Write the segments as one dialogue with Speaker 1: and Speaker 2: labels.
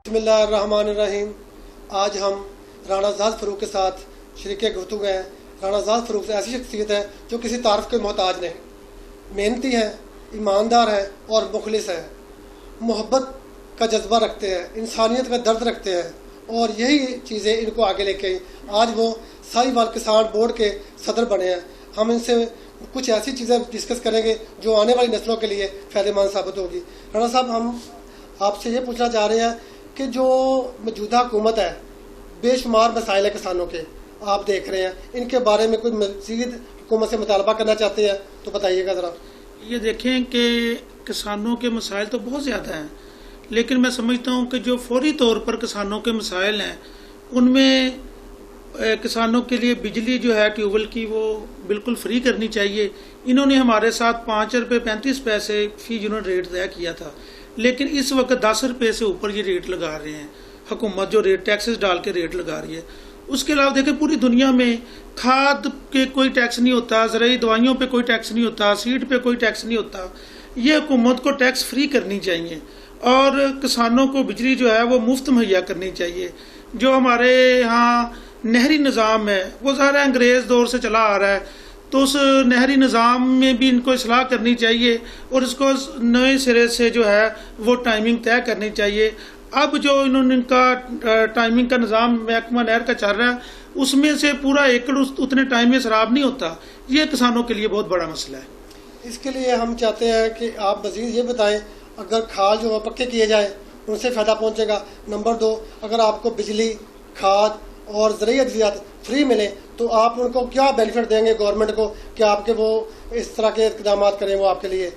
Speaker 1: बिस्मिल्लाहिर्रहमानिर्रहीम। आज हम राणा जाद फ़रूक के साथ शरीके गुफ्तगू हैं। राणा जाद फ़रूक ऐसी शख्सियत है जो किसी तारीफ़ के मोहताज नहीं, मेहनती है, ईमानदार है और मुखलिस है, मोहब्बत का जज्बा रखते हैं, इंसानियत का दर्द रखते हैं और यही चीज़ें इनको आगे लेके आई। आज वो साहिवाल किसान बोर्ड के सदर बने हैं। हम इनसे कुछ ऐसी चीज़ें डिस्कस करेंगे जो आने वाली नस्लों के लिए फ़ायदेमंद साबित होगी। राणा साहब, हम आपसे ये पूछना चाह रहे हैं कि जो मौजूदा हुकूमत है, बेशुमार मसाइल है किसानों के, आप देख रहे हैं, इनके बारे में कोई मज़ीद हुकूमत से मुतालबा करना चाहते हैं तो बताइएगा ज़रा।
Speaker 2: ये देखें कि किसानों के मसाइल तो बहुत ज़्यादा हैं, लेकिन मैं समझता हूँ कि जो फौरी तौर पर किसानों के मसाइल हैं उनमें किसानों के लिए बिजली जो है ट्यूबवेल की वो बिल्कुल फ्री करनी चाहिए। इन्होंने हमारे साथ 5 रुपये 35 पैसे फी यूनिट रेट तय किया था, लेकिन इस वक्त 10 रुपये से ऊपर ये रेट लगा रहे हैं। हुकूमत जो रेट टैक्सेस डाल के रेट लगा रही है। उसके अलावा देखें, पूरी दुनिया में खाद के कोई टैक्स नहीं होता, ज़रूरी दवाइयों पे कोई टैक्स नहीं होता, सीड पे कोई टैक्स नहीं होता। ये हुकूमत को टैक्स फ्री करनी चाहिए और किसानों को बिजली जो है वो मुफ्त मुहैया करनी चाहिए। जो हमारे यहाँ नहरी निज़ाम है वो ज़ाहिर है अंग्रेज़ दौर से चला आ रहा है, तो उस नहरी निज़ाम में भी इनको इस्लाह करनी चाहिए और इसको नए सिरे से जो है वो टाइमिंग तय करनी चाहिए। अब जो इन्होंने इनका टाइमिंग का निज़ाम महकमा नहर का चल रहा है, उसमें से पूरा एकड़ उतने टाइम में सराब नहीं होता। ये किसानों के लिए बहुत बड़ा मसला है।
Speaker 1: इसके लिए हम चाहते हैं कि आप मज़ीद ये बताएं, अगर खाल जो है पक्के किए जाए उनसे फ़ायदा पहुँचेगा। नंबर 2, अगर आपको बिजली, खाद और ज़रूरी अद्वियात फ्री मिले तो आप उनको क्या बेनिफिट देंगे गवर्नमेंट को कि आपके वो इस तरह के इक़दाम करें वो आपके लिए?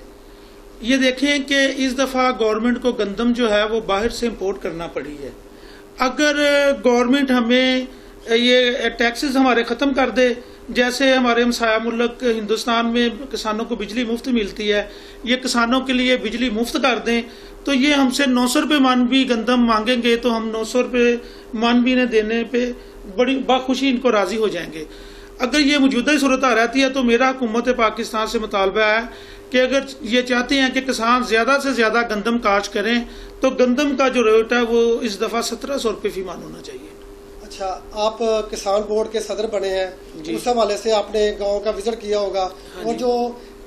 Speaker 2: ये देखें कि इस दफ़ा गवर्नमेंट को गंदम जो है वो बाहर से इंपोर्ट करना पड़ी है। अगर गवर्नमेंट हमें ये टैक्सेस हमारे ख़त्म कर दे, जैसे हमारे हमसाया मुल्क हिंदुस्तान में किसानों को बिजली मुफ्त मिलती है, ये किसानों के लिए बिजली मुफ्त कर दें, तो ये हमसे 900 रुपये मन भी गंदम मांगेंगे तो हम 900 रुपये मन भी ने देने पे बड़ी बाखुशी इनको राज़ी हो जाएंगे। अगर ये मौजूदा ही सूरत रहती है तो मेरा हुकूमत पाकिस्तान से मुतालबा है कि अगर ये चाहते हैं कि किसान ज़्यादा से ज़्यादा गंदम काश्त करें तो गंदम का जो रेट है वो इस दफ़ा 1700 रुपये फी मन होना चाहिए।
Speaker 1: अच्छा, आप किसान बोर्ड के सदर बने हैं, उस हवाले से आपने गांव का विजिट किया होगा और जो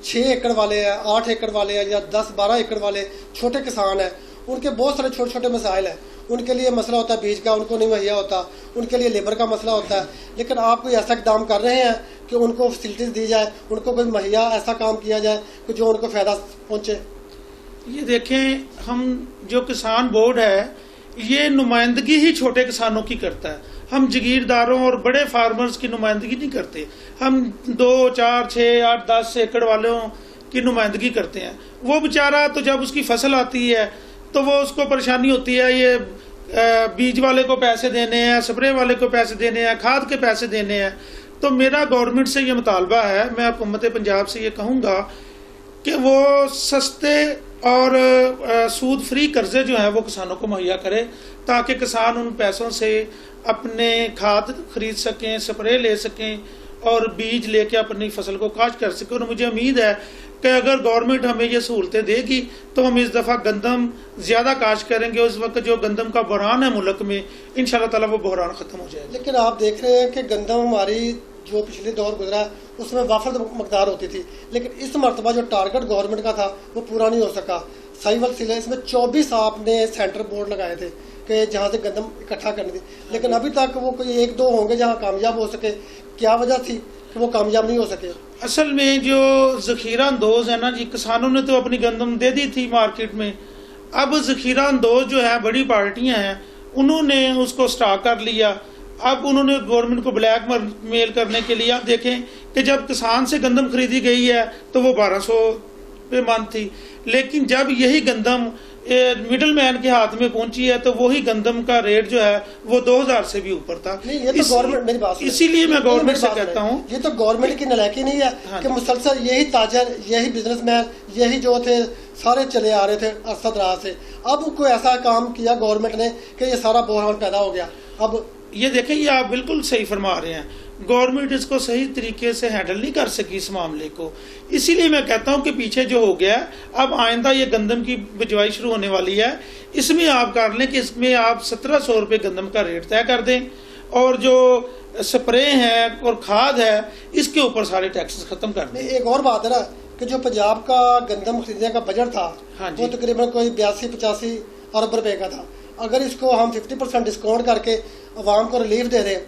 Speaker 1: 6 एकड़ वाले हैं, 8 एकड़ वाले हैं या 10-12 एकड़ वाले छोटे किसान हैं, उनके बहुत सारे छोटे छोटे मसाइल हैं। उनके लिए मसला होता है बीज का, उनको नहीं मुहैया होता, उनके लिए लेबर का मसला होता है। लेकिन आप कोई ऐसा इक़दाम कर रहे हैं कि उनको फैसिलिटीज़ दी जाए, उनको कोई मुहैया ऐसा काम किया जाए कि जो उनको फ़ायदा पहुँचे?
Speaker 2: ये देखें, हम जो किसान बोर्ड है ये नुमाइंदगी ही छोटे किसानों की करता है। हम जागीरदारों और बड़े फार्मर्स की नुमाइंदगी नहीं करते। हम 2, 4, 6, 8, 10 एकड़ वालों की नुमाइंदगी करते हैं। वो बेचारा तो जब उसकी फसल आती है तो वो उसको परेशानी होती है, ये बीज वाले को पैसे देने हैं, स्प्रे वाले को पैसे देने हैं, खाद के पैसे देने हैं। तो मेरा गवर्नमेंट से ये मुतालबा है, मैं हुकूमत पंजाब से ये कहूँगा कि वो सस्ते और सूद फ्री कर्जे जो हैं वो किसानों को मुहैया करे, ताकि किसान उन पैसों से अपने खाद खरीद सकें, स्प्रे ले सकें और बीज लेके अपनी फसल को काश्त कर सकें। और मुझे उम्मीद है कि अगर गवर्नमेंट हमें ये सहूलतें देगी तो हम इस दफ़ा गंदम ज़्यादा काश्त करेंगे। उस वक्त जो गंदम का बहरान है मुल्क में, इंशाल्लाह ताला वो बहरान ख़त्म हो जाएगा।
Speaker 1: लेकिन आप देख रहे हैं कि गंदम हमारी जो पिछले दौर गुजरा उसमें वाफद मकदार होती थी, लेकिन इस मरतबा जो टारगेट गवर्नमेंट का था वो पूरा नहीं हो सका। साहिवाल जिले इसमें 24 आपने सेंटर बोर्ड लगाए थे कि जहाँ से गंदम इकट्ठा करनी थी, लेकिन अभी तक वो कोई 1-2 होंगे जहाँ कामयाब हो सके। क्या वजह थी कि वो कामयाब नहीं हो सके?
Speaker 2: असल में जो ज़ख़ीरा अंदोज़ है ना जी, किसानों ने तो अपनी गंदम दे दी थी मार्केट में। अब ज़ख़ीरा अंदोज़ जो है बड़ी पार्टियां हैं, उन्होंने उसको स्टॉक कर लिया। अब उन्होंने गवर्नमेंट को ब्लैक मेल करने के लिए, आप देखें कि जब किसान से गंदम खरीदी गई है तो वो 1200 रुपये मन थी, लेकिन जब यही गंदम मिडल मैन के हाथ में पहुंची है तो वही गंदम का रेट जो है वो 2000 से भी ऊपर था।
Speaker 1: नहीं, ये तो गवर्नमेंट, मेरी बात
Speaker 2: इसीलिए मैं गवर्नमेंट से कहता हूँ,
Speaker 1: ये तो गवर्नमेंट की नलायकी नहीं है कि मुसलसल यही ताजर, यही बिजनेसमैन, यही जो थे सारे चले आ रहे थे अरसद राह से। अब कोई ऐसा काम किया गवर्नमेंट ने कि ये सारा बहरान पैदा हो गया। अब
Speaker 2: ये देखें, ये आप बिल्कुल सही फरमा रहे हैं। गवर्नमेंट इसको सही तरीके से हैंडल नहीं कर सकी इस मामले को। इसीलिए मैं कहता हूं कि पीछे जो हो गया, अब आइंदा ये गंदम की बिजवाई शुरू होने वाली है, इसमें आप कर लें कि इसमें आप 1700 रुपये गंदम का रेट तय कर दें, और जो स्प्रे है और खाद है इसके ऊपर सारे टैक्सेस खत्म कर दें।
Speaker 1: एक और बात है ना कि जो पंजाब का गंदम खरीदने का बजट था, वो तकरीबन कोई 82-85 अरब रुपए का था। अगर इसको हम 50% डिस्काउंट करके अवाम को रिलीफ दे दें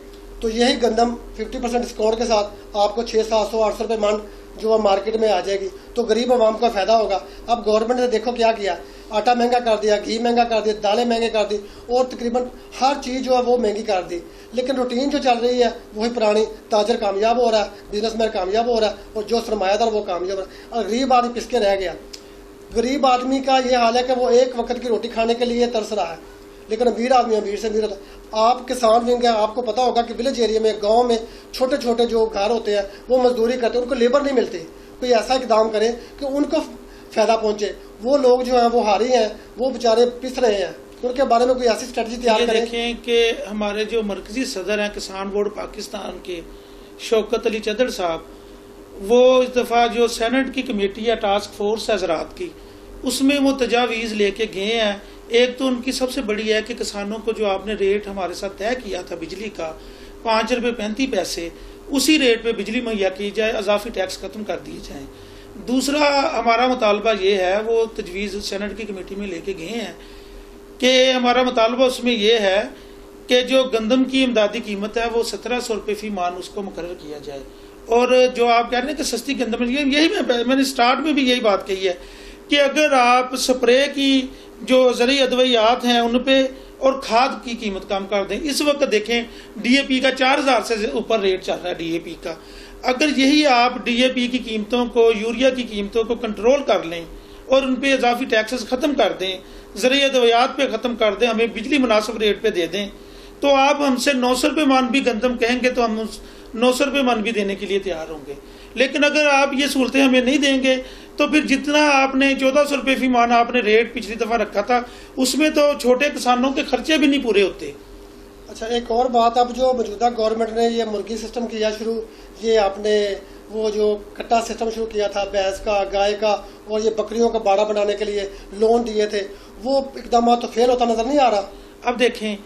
Speaker 1: तो यही गंदम 50% डिस्काउंट के साथ आपको 600-700-800 रुपये मन जो मार्केट में आ जाएगी, तो गरीब आवाम का फायदा होगा। अब गवर्नमेंट ने देखो क्या किया, आटा महंगा कर दिया, घी महंगा कर दिया, दालें महंगे कर दी, और तकरीबन हर चीज़ जो है वो महंगी कर दी। लेकिन रूटीन जो चल रही है वही पुरानी, ताजर कामयाब हो रहा है, बिजनेसमैन कामयाब हो रहा है, और जो सरमायादार वो कामयाब हो रहा है, और गरीब आदमी पिसके रह गया। गरीब आदमी का ये हाल है कि वो एक वक्त की रोटी खाने के लिए तरस रहा है, लेकिन अमीर आदमी अमीर से अमीर होता है। आप किसान विंग है, आपको पता होगा कि विलेज एरिया में, गांव में छोटे छोटे जो घर होते हैं वो मजदूरी करते हैं, उनको लेबर नहीं मिलती। कोई ऐसा इकदाम करे कि उनको फायदा पहुंचे। वो लोग जो हैं वो हारी हैं, वो बेचारे पिस रहे हैं, उनके बारे में कोई ऐसी स्ट्रेटजी तैयार करें।
Speaker 2: देखें कि हमारे जो मरकजी सदर हैं किसान बोर्ड पाकिस्तान के, शौकत अली चदर साहब, वो इस दफ़ा जो सेनेट की कमेटी है, टास्क फोर्स है ज़राअत की, उसमें वो तजावीज़ लेके गए हैं। एक तो उनकी सबसे बड़ी है कि किसानों को जो आपने रेट हमारे साथ तय किया था बिजली का 5 रुपये 35 पैसे, उसी रेट पे बिजली मुहैया की जाए, अजाफी टैक्स खत्म कर दिए जाएं। दूसरा हमारा मुतालबा ये है, वो तजवीज़ सेनेट की कमेटी में लेके गए हैं कि हमारा मुतालबा उसमें ये है कि जो गंदम की इमदादी कीमत है वो 1700 रुपये फी मान उसको मुकर्रर किया जाए। और जो आप कह रहे हैं कि सस्ती गंदम, यही मैंने स्टार्ट में भी यही बात कही है कि अगर आप स्प्रे की जो ज़रूरी अदवियात हैं उन पे और खाद की कीमत कम कर दें। इस वक्त देखें डीएपी का 4000 से ऊपर रेट चल रहा है डीएपी का। अगर यही आप डीएपी की कीमतों को, यूरिया की कीमतों को कंट्रोल कर लें और उन पे इजाफी टैक्सेस खत्म कर दें, ज़रूरी अदवियात पे खत्म कर दें, हमें बिजली मुनासिब रेट पे दे दें, तो आप हमसे 900 रुपये मन भी गंदम कहेंगे तो हम 900 रुपये मन भी देने के लिए तैयार होंगे। लेकिन अगर आप ये सहूलतें हमें नहीं देंगे तो फिर जितना आपने 1400 रुपये फी मान आपने रेट पिछली दफा रखा था, उसमें तो छोटे किसानों के खर्चे भी नहीं पूरे होते।
Speaker 1: अच्छा, एक और बात, अब जो मौजूदा गवर्नमेंट ने ये मुर्गी सिस्टम किया शुरू, ये आपने वो जो कट्टा सिस्टम शुरू किया था भैंस का, गाय का, और ये बकरियों का बाड़ा बनाने के लिए लोन दिए थे, वो इकदाम तो फेल होता नजर नहीं आ रहा।
Speaker 2: अब देखें,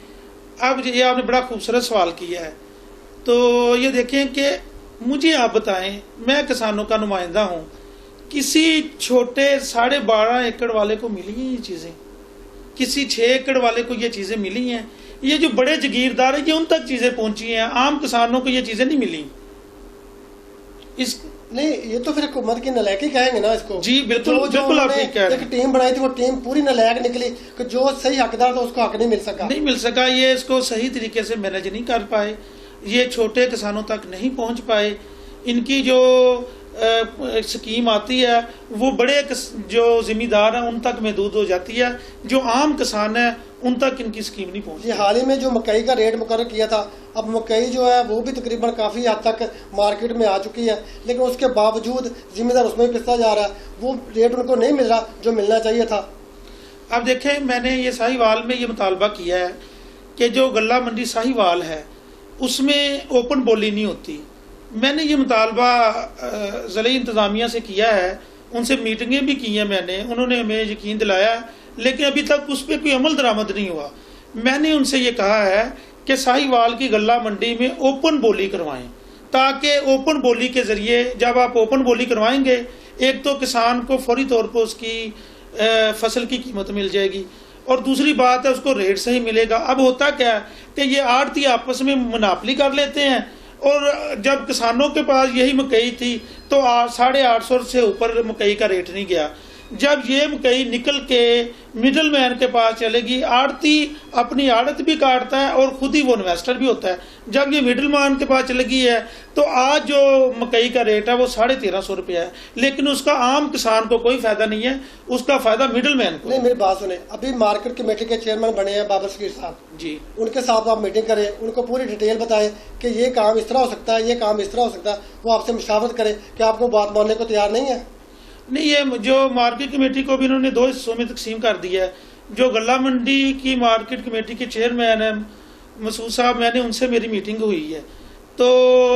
Speaker 2: अब ये आपने बड़ा खूबसूरत सवाल किया है, तो ये देखें कि मुझे आप बताएं, मैं किसानों का नुमाइंदा हूं, किसी छोटे 12.5 एकड़ वाले को मिली हैं ये चीजें? किसी 6 एकड़ वाले को ये चीजें मिली हैं? ये जो बड़े जागीरदार है ये उन तक चीजें पहुंची हैं, आम किसानों को ये चीजें नहीं मिली।
Speaker 1: नहीं, ये तो फिर हुकूमत की नलायकी कहेंगे ना इसको।
Speaker 2: जी बिल्कुल, बिल्कुल आप ठीक कह रहे हैं।
Speaker 1: एक टीम बनाई थी, वो टीम पूरी नलायक निकली कि जो सही हकदार था उसको हक नहीं मिल सका। ये इसको सही तरीके से मैनेज नहीं कर पाए, ये छोटे किसानों तक नहीं पहुंच पाए। इनकी जो स्कीम आती है वो बड़े जो जिम्मेदार हैं उन तक महदूद हो जाती है, जो आम किसान है उन तक इनकी स्कीम नहीं पहुंचती। हाल ही में जो मकई का रेट मुकर्रर किया था, अब मकई जो है वो भी तकरीबन काफ़ी हद तक मार्केट में आ चुकी है, लेकिन उसके बावजूद जिम्मेदार उसमें भी पिसता जा रहा है, वो रेट उनको नहीं मिल रहा जो मिलना चाहिए था।
Speaker 2: अब देखें, मैंने ये साहिवाल में ये मुतालबा किया है कि जो गल्ला मंडी साहिवाल है उसमें ओपन बोली नहीं होती। मैंने ये मुतालबा ज़िला इंतज़ामिया से किया है, उनसे मीटिंगें भी की हैं मैंने, उन्होंने हमें यकीन दिलाया, लेकिन अभी तक उस पर कोई अमल दरामद नहीं हुआ। मैंने उनसे ये कहा है कि साहिवाल की गल्ला मंडी में ओपन बोली करवाएं, ताकि ओपन बोली के ज़रिए जब आप ओपन बोली करवाएंगे, एक तो किसान को फौरी तौर पर उसकी फसल की कीमत मिल जाएगी, और दूसरी बात है उसको रेट सही मिलेगा। अब होता क्या है कि ये आड़ती आपस में मुनाफली कर लेते हैं, और जब किसानों के पास यही मकई थी तो 850 से ऊपर मकई का रेट नहीं गया। जब ये मकई निकल के मिडल मैन के पास चलेगी, आड़ती अपनी आड़त भी काटता है और खुद ही वो इन्वेस्टर भी होता है। जब ये मिडल मैन के पास चलेगी है तो आज जो मकई का रेट है वो 1350 रुपया है, लेकिन उसका आम किसान को कोई फायदा नहीं है, उसका फायदा मिडल मैन को।
Speaker 1: नहीं, मेरी बात सुने, अभी मार्केट कमेटी के चेयरमैन बने हैं बाबर सगीर साहब
Speaker 2: जी,
Speaker 1: उनके साथ आप मीटिंग करें, उनको पूरी डिटेल बताएं कि ये काम इस तरह हो सकता है, ये काम इस तरह हो सकता है, वो आपसे मुशावरत करें कि आपको बात मानने को तैयार नहीं है।
Speaker 2: नहीं, ये जो मार्केट कमेटी को भी इन्होंने 2 हिस्सों में तकसीम कर दिया है। जो गल्ला मंडी की मार्केट कमेटी के चेयरमैन है मसूद साहब, मैंने उनसे मेरी मीटिंग हुई है, तो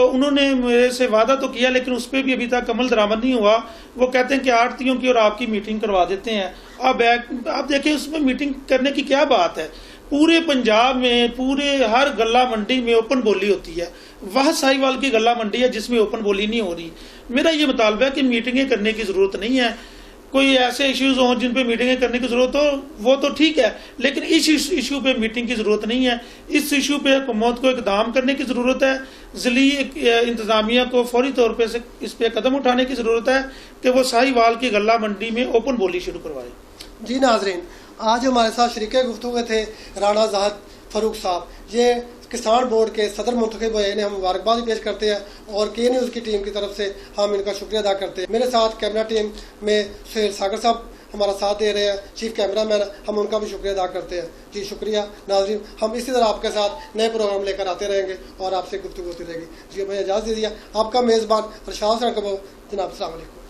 Speaker 2: उन्होंने मेरे से वादा तो किया, लेकिन उस पर भी अभी तक अमल दरामद नहीं हुआ। वो कहते हैं कि आड़तियों की और आपकी मीटिंग करवा देते हैं। आप देखिए उसमें मीटिंग करने की क्या बात है। पूरे पंजाब में, पूरे हर गल्ला मंडी में ओपन बोली होती है। वह साहिवाल की गल्ला मंडी है जिसमें ओपन बोली नहीं हो रही। मेरा ये मुतालबा है कि मीटिंगें करने की जरूरत नहीं है। कोई ऐसे इश्यूज हों जिन पे मीटिंगें करने की जरूरत हो वो तो ठीक है, लेकिन इस इशू पे मीटिंग की जरूरत नहीं है। इस इशू पे हुकूमत को इकदाम करने की जरूरत है। ज़िली इंतजामिया को फौरी तौर पे इस पे कदम उठाने की जरूरत है कि वो साहिवाल की गल्ला मंडी में ओपन बोली शुरू करवाए।
Speaker 1: जी नाजरीन, आज हमारे साथ शरीके गुफ्तगू थे राणा ज़ाहिद फ़ारूक साहब। ये किसान बोर्ड के सदर मुंतखब हुए, इन्हें हम मुबारकबाद पेश करते हैं और के न्यूज़ की टीम की तरफ से हम इनका शुक्रिया अदा करते हैं। मेरे साथ कैमरा टीम में सुहेल सागर साहब हमारा साथ दे रहे हैं, चीफ कैमरा मैन, हम उनका भी शुक्रिया अदा करते हैं। जी शुक्रिया नाज़रीन, हम इसी तरह आपके साथ नए प्रोग्राम लेकर आते रहेंगे और आपसे गुफ्तगू होती रहेगी। जी हमें इजाज़त दीजिए। आपका मेज़बान अरशाद हुसैन कबूर, जनाब अस्सलाम वालेकुम।